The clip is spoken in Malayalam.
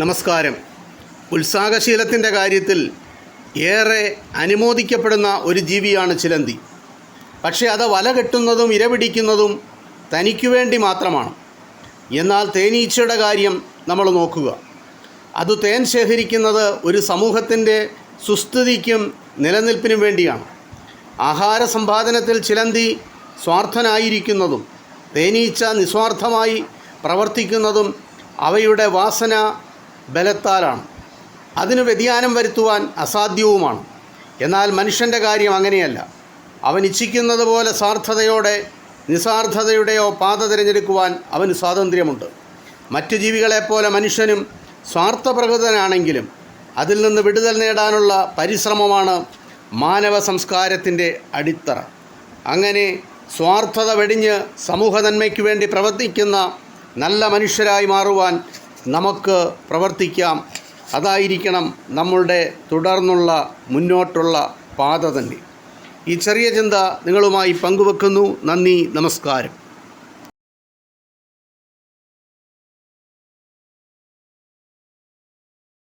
നമസ്കാരം. ഉത്സാഹശീലത്തിൻ്റെ കാര്യത്തിൽ ഏറെ അനുമോദിക്കപ്പെടുന്ന ഒരു ജീവിയാണ് ചിലന്തി. പക്ഷേ അത് വല കെട്ടുന്നതും ഇരപിടിക്കുന്നതും തനിക്കു വേണ്ടി മാത്രമാണ്. എന്നാൽ തേനീച്ചയുടെ കാര്യം നമ്മൾ നോക്കുക. അത് തേൻ ശേഖരിക്കുന്നത് ഒരു സമൂഹത്തിൻ്റെ സുസ്ഥിതിക്കും നിലനിൽപ്പിനും വേണ്ടിയാണ്. ആഹാര സമ്പാദനത്തിൽ ചിലന്തി സ്വാർത്ഥനായിരിക്കുന്നതും തേനീച്ച നിസ്വാർത്ഥമായി പ്രവർത്തിക്കുന്നതും അവയുടെ വാസന ബലത്താലാണ്. അതിന് വ്യതിയാനം വരുത്തുവാൻ അസാധ്യവുമാണ്. എന്നാൽ മനുഷ്യൻ്റെ കാര്യം അങ്ങനെയല്ല. അവൻ ഇച്ഛിക്കുന്നത് പോലെ സ്വാർത്ഥതയോടെ നിസ്വാർത്ഥതയുടെയോ പാത തിരഞ്ഞെടുക്കുവാൻ അവന് സ്വാതന്ത്ര്യമുണ്ട്. മറ്റു ജീവികളെപ്പോലെ മനുഷ്യനും സ്വാർത്ഥപ്രകൃതനാണെങ്കിലും അതിൽ നിന്ന് വിടുതൽ നേടാനുള്ള പരിശ്രമമാണ് മാനവ സംസ്കാരത്തിൻ്റെ അടിത്തറ. അങ്ങനെ സ്വാർത്ഥത വെടിഞ്ഞ് സമൂഹ നന്മയ്ക്ക് വേണ്ടി പ്രവർത്തിക്കുന്ന നല്ല മനുഷ്യരായി മാറുവാൻ നമുക്ക് പ്രവർത്തിക്കാം. അതായിരിക്കണം നമ്മളുടെ തുടർന്നുള്ള മുന്നോട്ടുള്ള പാത തന്നെ. ഈ ചെറിയ ചിന്ത നിങ്ങളുമായി പങ്കുവെക്കുന്നു. നന്ദി, നമസ്കാരം.